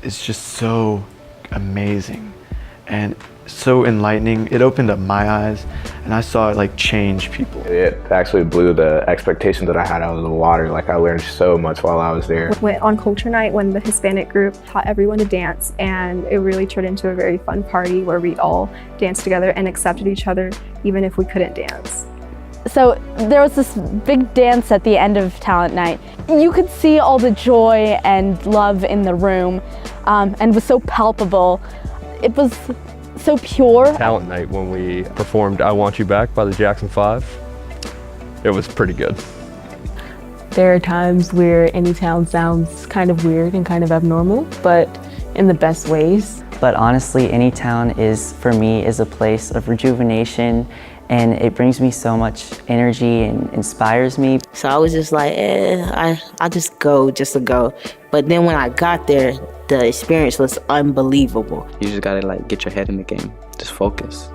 is just so amazing and so enlightening. It opened up my eyes and I saw it like change people. It actually blew the expectations that I had out of the water. Like, I learned so much while I was there. We went on culture night when the Hispanic group taught everyone to dance, and it really turned into a very fun party where we all danced together and accepted each other even if we couldn't dance. So there was this big dance at the end of talent night. You could see all the joy and love in the room, and it was so palpable. It was so pure. Talent night when we performed I Want You Back by the Jackson 5, it was pretty good. There are times where ANYTOWN sounds kind of weird and kind of abnormal, but in the best ways. But honestly, ANYTOWN is, for me, is a place of rejuvenation, and it brings me so much energy and inspires me. So I was just like, I'll just go just to go. But then when I got there, the experience was unbelievable. You just gotta like get your head in the game, just focus.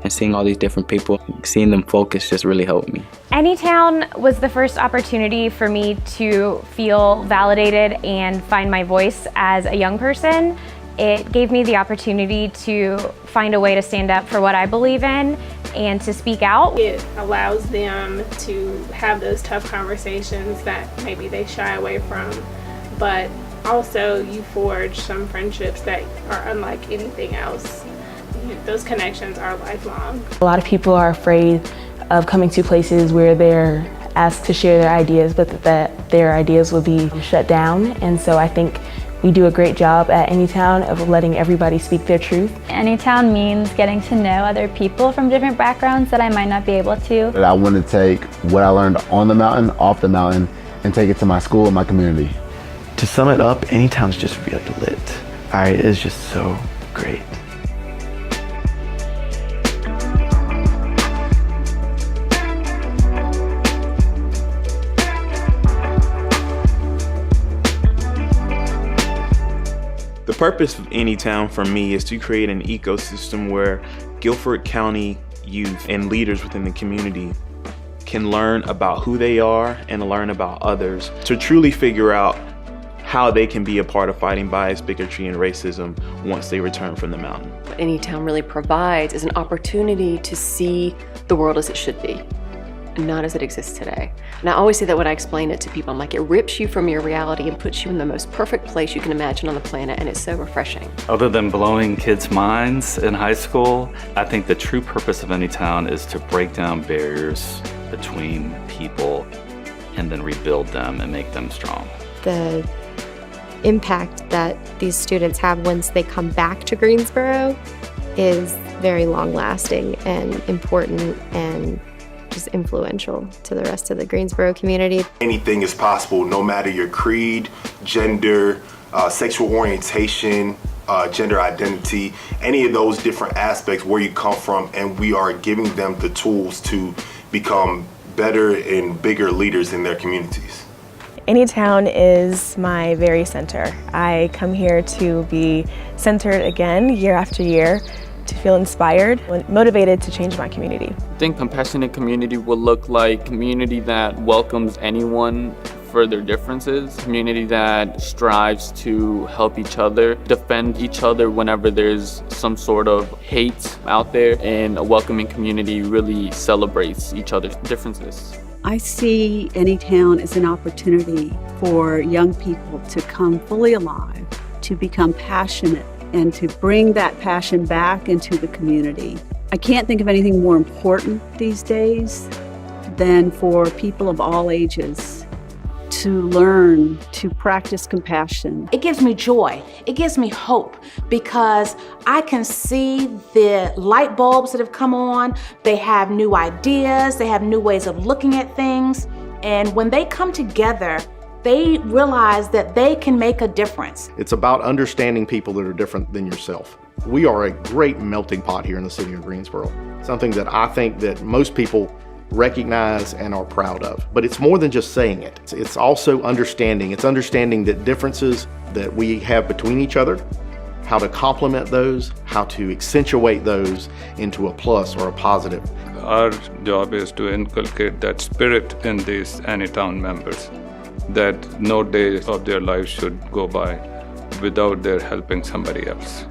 And seeing all these different people, seeing them focus just really helped me. ANYTOWN was the first opportunity for me to feel validated and find my voice as a young person. It gave me the opportunity to find a way to stand up for what I believe in and to speak out. It allows them to have those tough conversations that maybe they shy away from, but also you forge some friendships that are unlike anything else. Those connections are lifelong. A lot of people are afraid of coming to places where they're asked to share their ideas, but that their ideas will be shut down. And so I think we do a great job at ANYTOWN of letting everybody speak their truth. ANYTOWN means getting to know other people from different backgrounds that I might not be able to. I want to take what I learned on the mountain, off the mountain, and take it to my school and my community. To sum it up, ANYTOWN's just really lit. All right, it is just so great. The purpose of ANYTOWN for me is to create an ecosystem where Guilford County youth and leaders within the community can learn about who they are and learn about others to truly figure out how they can be a part of fighting bias, bigotry, and racism once they return from the mountain. What ANYTOWN really provides is an opportunity to see the world as it should be, and not as it exists today. And I always say that when I explain it to people, I'm like, it rips you from your reality and puts you in the most perfect place you can imagine on the planet, and it's so refreshing. Other than blowing kids' minds in high school, I think the true purpose of ANYTOWN is to break down barriers between people and then rebuild them and make them strong. The impact that these students have once they come back to Greensboro is very long-lasting and important and just influential to the rest of the Greensboro community. Anything is possible, no matter your creed, gender, sexual orientation, gender identity, any of those different aspects, where you come from, and we are giving them the tools to become better and bigger leaders in their communities. ANYTOWN is my very center. I come here to be centered again year after year, to feel inspired and motivated to change my community. I think compassionate community will look like a community that welcomes anyone for their differences, a community that strives to help each other, defend each other whenever there's some sort of hate out there, and a welcoming community really celebrates each other's differences. I see ANYTOWN as an opportunity for young people to come fully alive, to become passionate, and to bring that passion back into the community. I can't think of anything more important these days than for people of all ages to learn to practice compassion. It gives me joy. It gives me hope because I can see the light bulbs that have come on. They have new ideas. They have new ways of looking at things. And when they come together, they realize that they can make a difference. It's about understanding people that are different than yourself. We are a great melting pot here in the city of Greensboro. Something that I think that most people recognize and are proud of. But it's more than just saying it. It's also understanding. It's understanding that differences that we have between each other, how to complement those, how to accentuate those into a plus or a positive. Our job is to inculcate that spirit in these ANYTOWN members, that no day of their lives should go by without their helping somebody else.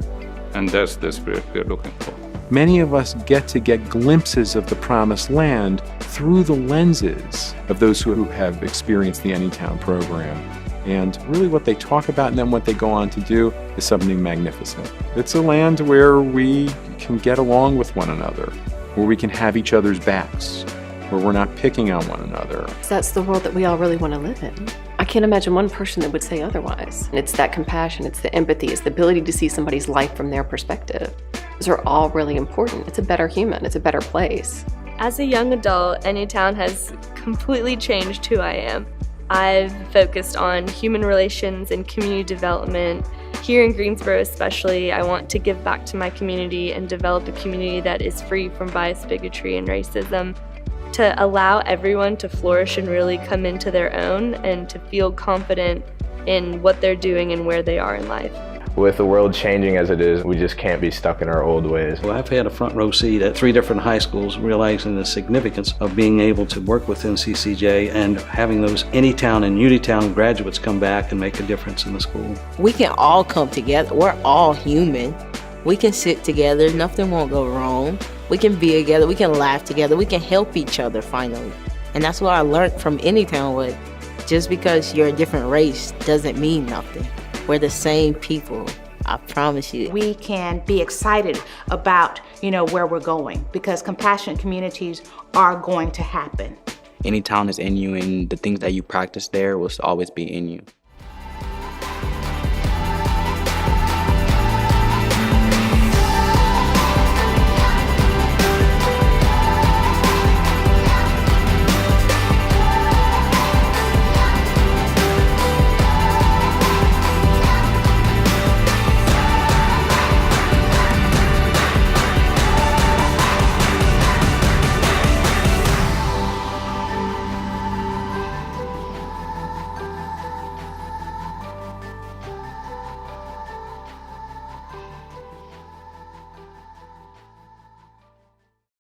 And that's the spirit we're looking for. Many of us get glimpses of the promised land through the lenses of those who have experienced the ANYTOWN program. And really what they talk about and then what they go on to do is something magnificent. It's a land where we can get along with one another, where we can have each other's backs, where we're not picking on one another. That's the world that we all really want to live in. I can't imagine one person that would say otherwise. It's that compassion, it's the empathy, it's the ability to see somebody's life from their perspective. Those are all really important. It's a better human, it's a better place. As a young adult, ANYTOWN has completely changed who I am. I've focused on human relations and community development. Here in Greensboro especially, I want to give back to my community and develop a community that is free from bias, bigotry, and racism, to allow everyone to flourish and really come into their own and to feel confident in what they're doing and where they are in life. With the world changing as it is, we just can't be stuck in our old ways. Well, I've had a front row seat at 3 different high schools, realizing the significance of being able to work with NCCJ and having those ANYTOWN and UNITOWN graduates come back and make a difference in the school. We can all come together. We're all human. We can sit together. Nothing won't go wrong. We can be together. We can laugh together. We can help each other finally. And that's what I learned from ANYTOWN was just because you're a different race doesn't mean nothing. We're the same people, I promise you. We can be excited about, where we're going, because compassionate communities are going to happen. ANYTOWN is in you, and the things that you practice there will always be in you.